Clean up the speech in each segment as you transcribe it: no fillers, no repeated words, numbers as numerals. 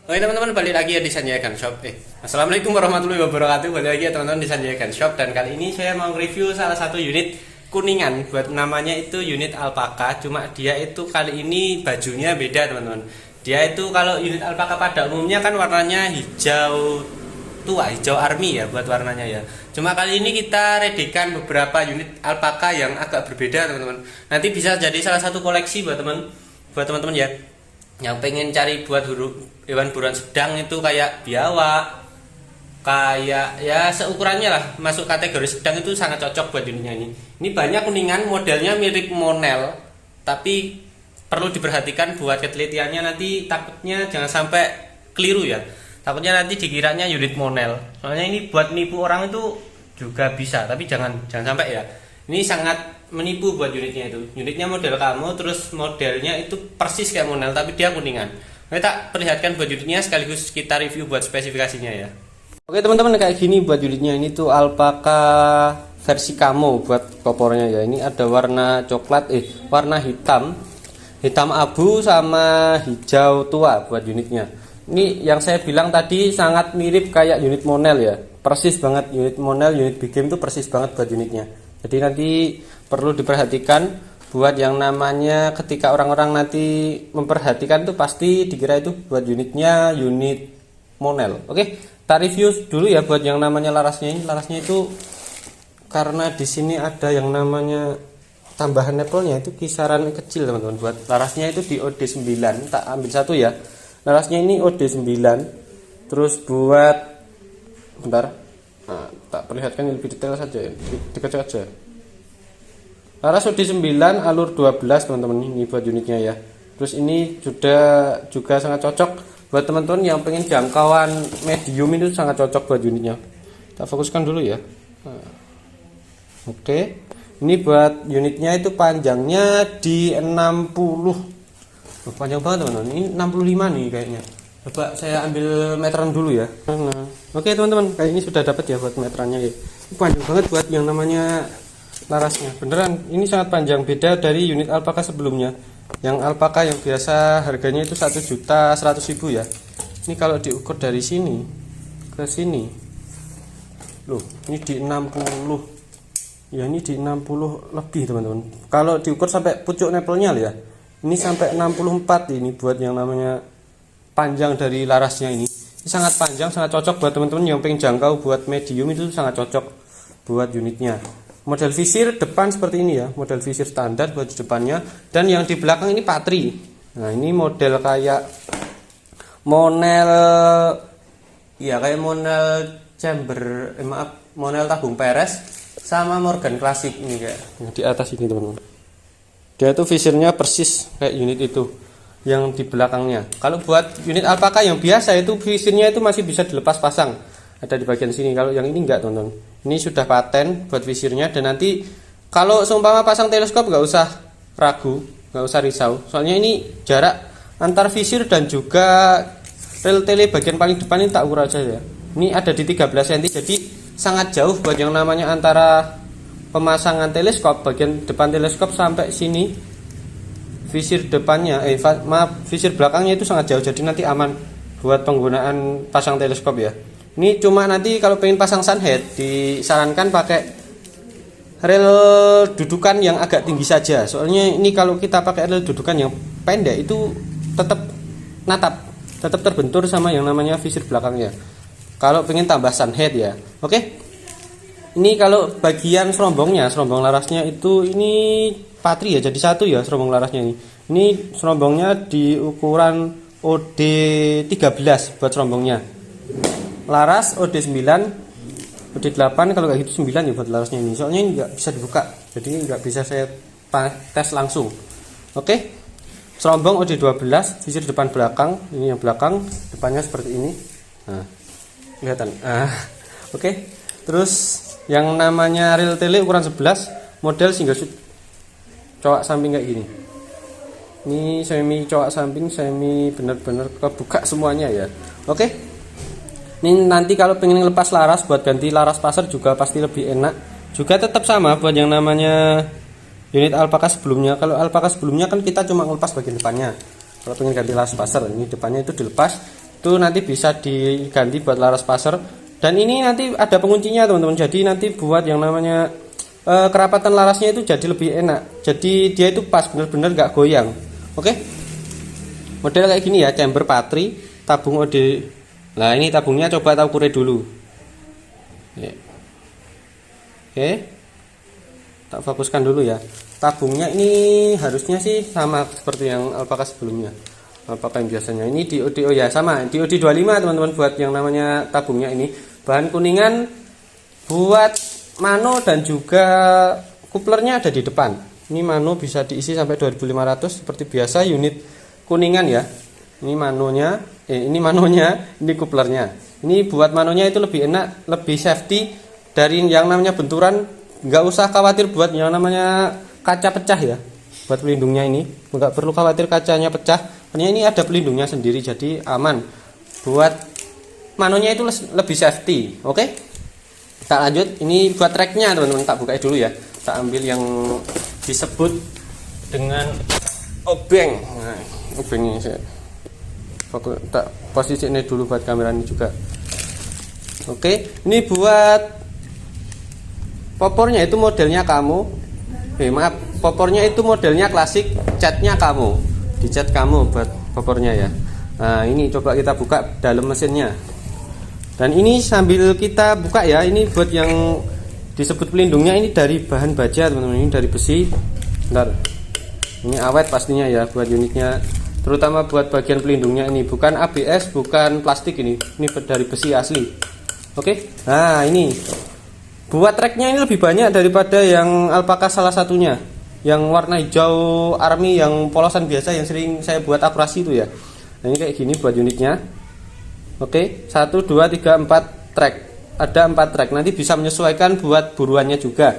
Oke teman-teman, balik lagi ya di Sanjaya Gun Shop. Assalamualaikum warahmatullahi wabarakatuh. Balik lagi ya teman-teman di Sanjaya Gun Shop. Dan kali ini saya mau review salah satu unit Kuningan. Buat namanya itu unit alpaka. Cuma dia itu kali ini bajunya beda teman-teman. Dia itu kalau unit alpaka pada umumnya kan warnanya hijau tua, hijau army ya buat warnanya ya. Cuma kali ini kita redekan beberapa unit alpaka yang agak berbeda teman-teman. Nanti bisa jadi salah satu koleksi buat teman-teman ya yang pengen cari buat hewan buruan sedang itu kayak biawak, kayak ya seukurannya lah, masuk kategori sedang itu sangat cocok buat unitnya ini. Ini banyak Kuningan modelnya mirip Monel, tapi perlu diperhatikan buat ketelitiannya, nanti takutnya jangan sampai keliru ya. Takutnya nanti dikiranya unit Monel. Soalnya ini buat nipu orang itu juga bisa, tapi jangan sampai ya. Ini sangat menipu buat unitnya itu. Unitnya model kamu, terus modelnya itu persis kayak Monel, tapi dia Kuningan. Kita perlihatkan buat unitnya sekaligus kita review buat spesifikasinya ya. Oke teman-teman, kayak gini buat unitnya. Ini tuh alpaka versi camo buat kopornya ya. Ini ada warna coklat, warna hitam abu sama hijau tua buat unitnya. Ini yang saya bilang tadi sangat mirip kayak unit Monel ya. Persis banget unit Monel, unit big game tuh persis banget buat unitnya. Jadi nanti perlu diperhatikan buat yang namanya ketika orang-orang nanti memperhatikan tuh pasti dikira itu buat unitnya unit Monel. Oke, kita review dulu ya buat yang namanya larasnya. Ini larasnya itu karena di sini ada yang namanya tambahan nepelnya itu kisaran kecil teman-teman. Buat larasnya itu di OD9, tak ambil satu ya. Larasnya ini OD9. Terus buat bentar. Nah, tak perlihatkan lebih detail saja ya. Dekat aja. Laras OD9 alur 12 teman-teman, ini buat unitnya ya. Terus ini juga sangat cocok buat teman-teman yang pengen jangkauan medium, itu sangat cocok buat unitnya. Kita fokuskan dulu ya. Nah, oke. Ini buat unitnya itu panjangnya di 60. Panjang banget teman-teman. Ini 65 nih kayaknya. Coba saya ambil meteran dulu ya. Nah, oke teman-teman, kayak ini sudah dapat ya buat meterannya ya. Ini panjang banget buat yang namanya larasnya. Beneran, ini sangat panjang, beda dari unit alpaka sebelumnya. Yang alpaka yang biasa harganya itu 1.100.000 ya. Ini kalau diukur dari sini ke sini. Loh, ini di 60. Ya, ini di 60 lebih teman-teman. Kalau diukur sampai pucuk nepelnya ya. Ini sampai 64 ini buat yang namanya panjang dari larasnya ini sangat panjang, sangat cocok buat teman-teman yang pengen jangkau buat medium, itu sangat cocok buat unitnya. Model visir depan seperti ini ya, model visir standar buat di depannya, dan yang di belakang ini patri. Nah, ini model kayak Monel ya, kayak Monel chamber, Monel tabung peres sama Morgan klasik ini kayak di atas ini teman-teman. Dia tuh visirnya persis kayak unit itu yang di belakangnya. Kalau buat unit alpaka yang biasa itu visirnya itu masih bisa dilepas pasang, ada di bagian sini. Kalau yang ini enggak teman-teman, ini sudah paten buat visirnya. Dan nanti kalau seumpama pasang teleskop nggak usah ragu, nggak usah risau, soalnya ini jarak antar visir dan juga rel tele bagian paling depan ini tak ukur aja ya, ini ada di 13 cm, jadi sangat jauh buat yang namanya antara pemasangan teleskop, bagian depan teleskop sampai sini. Visir depannya, visir belakangnya itu sangat jauh, jadi nanti aman buat penggunaan pasang teleskop ya. Ini cuma nanti kalau pengen pasang sunhead disarankan pakai rel dudukan yang agak tinggi saja. Soalnya ini kalau kita pakai rel dudukan yang pendek itu tetap natap, tetap terbentur sama yang namanya visir belakangnya. Kalau pengen tambah sunhead ya. Oke. Ini kalau bagian serombong larasnya itu ini patri ya, jadi satu ya serombong larasnya ini. Ini serombongnya di ukuran OD13 buat serombongnya. Laras OD9, OD8 kalau kayak gitu 9 ya buat larasnya ini. Soalnya ini nggak bisa dibuka, jadi nggak bisa saya tes langsung. Oke. Serombong OD12, visir depan belakang. Ini yang belakang, depannya seperti ini. Nah, kelihatan. Oke. Terus yang namanya rel tele ukuran 11, model single shoot cowok samping kayak gini. Ini semi cowok samping, semi bener-bener kebuka semuanya ya. Oke. Ini nanti kalau pengen lepas laras buat ganti laras pasar juga pasti lebih enak. Juga tetap sama buat yang namanya unit alpaka sebelumnya. Kalau alpaka sebelumnya kan kita cuma ngelepas bagian depannya. Kalau pengen ganti laras pasar, ini depannya itu dilepas, itu nanti bisa diganti buat laras passer. Dan ini nanti ada penguncinya teman-teman, jadi nanti buat yang namanya kerapatan larasnya itu jadi lebih enak, jadi dia itu pas bener-bener gak goyang. Oke, model kayak gini ya, chamber patri tabung OD. Nah ini tabungnya coba tak ukur dulu. Oke, tak fokuskan dulu ya. Tabungnya ini harusnya sih sama seperti yang Alpaka sebelumnya. Alpaka yang biasanya ini di OD, oh ya sama di OD 25 teman-teman, buat yang namanya tabungnya ini. Bahan kuningan buat mano dan juga kuplernya ada di depan. Ini mano bisa diisi sampai 2500 seperti biasa unit kuningan ya. Ini manonya, ini kuplernya. Ini buat manonya itu lebih enak, lebih safety dari yang namanya benturan. Nggak usah khawatir buat yang namanya kaca pecah ya. Buat pelindungnya ini nggak perlu khawatir kacanya pecah, karena ini ada pelindungnya sendiri, jadi aman. Buat manonya itu lebih safety. Oke, kita lanjut. Ini buat tracknya teman-teman, tak buka dulu ya. Tak ambil yang disebut dengan obeng. Nah, obeng ini saya tak posisi ini dulu buat kamera ini juga. Oke, ini buat popornya itu modelnya kamu. Maaf, popornya itu modelnya klasik, catnya kamu, dicat kamu buat popornya ya. Nah ini coba kita buka dalam mesinnya. Dan ini sambil kita buka ya, ini buat yang disebut pelindungnya ini dari bahan baja teman-teman, ini dari besi. Bentar, ini awet pastinya ya buat unitnya, terutama buat bagian pelindungnya ini, bukan ABS, bukan plastik, ini dari besi asli. Oke, nah ini buat tracknya ini lebih banyak daripada yang Alpaka salah satunya, yang warna hijau army yang polosan biasa yang sering saya buat akurasi itu ya. Nah ini kayak gini buat unitnya. Oke, 1, 2, 3, 4 track, ada 4 track, nanti bisa menyesuaikan buat buruannya juga.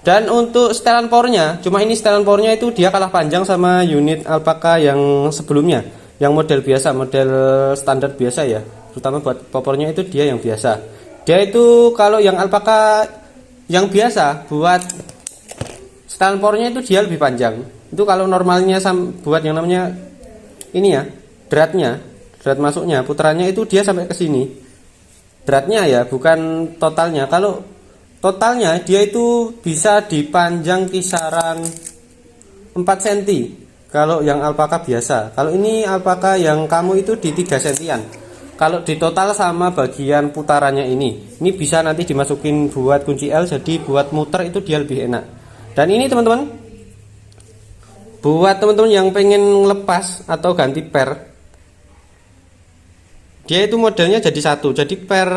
Dan untuk setelan powernya, cuma ini setelan powernya itu dia kalah panjang sama unit Alpaka yang sebelumnya, yang model biasa, model standar biasa ya. Terutama buat popornya itu dia yang biasa. Dia itu kalau yang Alpaka yang biasa buat setelan powernya itu dia lebih panjang. Itu kalau normalnya buat yang namanya ini ya, drat masuknya, putarannya itu dia sampai ke sini. Dratnya ya, bukan totalnya. Kalau totalnya dia itu bisa dipanjang kisaran 4 cm kalau yang Alpaka biasa. Kalau ini Alpaka yang kamu itu di 3 cm. Kalau di total sama bagian putarannya ini bisa nanti dimasukin buat kunci L, jadi buat muter itu dia lebih enak. Dan ini teman-teman, buat teman-teman yang pengen lepas atau ganti per, dia itu modelnya jadi satu, jadi per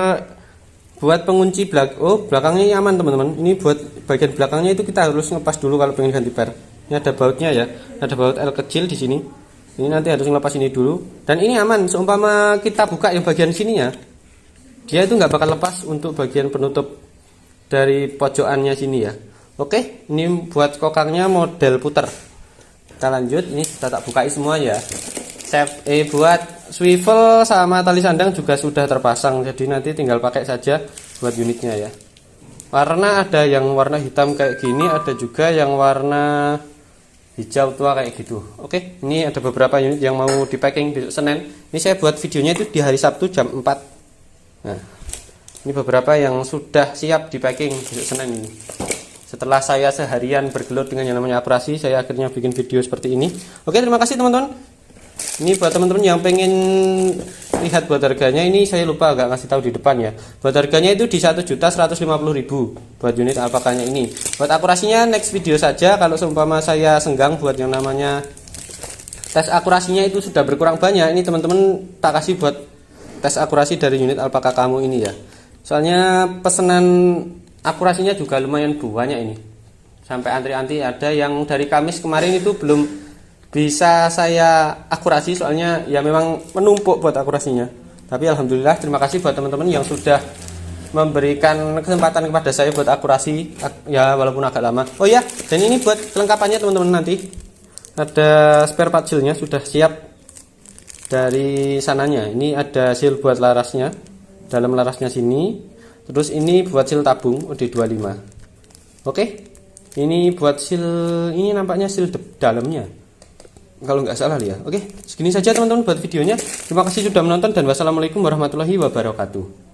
buat pengunci belakangnya ini aman teman-teman. Ini buat bagian belakangnya itu kita harus ngepas dulu kalau pengen ganti per. Ini ada bautnya ya, ada baut L kecil di sini. Ini nanti harus ngelepas ini dulu. Dan ini aman, seumpama kita buka yang bagian sininya, dia itu nggak bakal lepas untuk bagian penutup dari pojokannya sini ya. Oke, ini buat kokangnya model puter. Kita lanjut, ini kita tak bukai semua ya. Buat swivel sama tali sandang juga sudah terpasang, jadi nanti tinggal pakai saja buat unitnya ya. Warna ada yang warna hitam kayak gini, ada juga yang warna hijau tua kayak gitu. Oke, ini ada beberapa unit yang mau di packing besok Senin. Ini saya buat videonya itu di hari Sabtu jam 4. Nah, ini beberapa yang sudah siap di packing besok Senin ini. Setelah saya seharian bergelut dengan yang namanya operasi, saya akhirnya bikin video seperti ini. Oke, terima kasih teman-teman. Ini buat teman-teman yang pengen lihat buat harganya, ini saya lupa agak ngasih tahu di depan ya. Buat harganya itu di 1.150.000 buat unit Alpakanya ini. Buat akurasinya next video saja. Kalau seumpama saya senggang buat yang namanya tes akurasinya itu sudah berkurang banyak, ini teman-teman tak kasih buat tes akurasi dari unit Alpaka kamu ini ya. Soalnya pesanan akurasinya juga lumayan banyak ini. Sampai antri-antri, ada yang dari Kamis kemarin itu belum bisa saya akurasi, soalnya ya memang menumpuk buat akurasinya. Tapi alhamdulillah, terima kasih buat teman-teman yang sudah memberikan kesempatan kepada saya buat akurasi ya, walaupun agak lama. Oh ya, dan ini buat kelengkapannya teman-teman, nanti ada spare part sealnya sudah siap dari sananya. Ini ada seal buat larasnya, dalam larasnya sini. Terus ini buat seal tabung OD25. Oke, ini buat seal, ini nampaknya seal dalamnya. kalau nggak salah ya. Oke, segini saja teman-teman buat videonya. Terima kasih sudah menonton dan wassalamualaikum warahmatullahi wabarakatuh.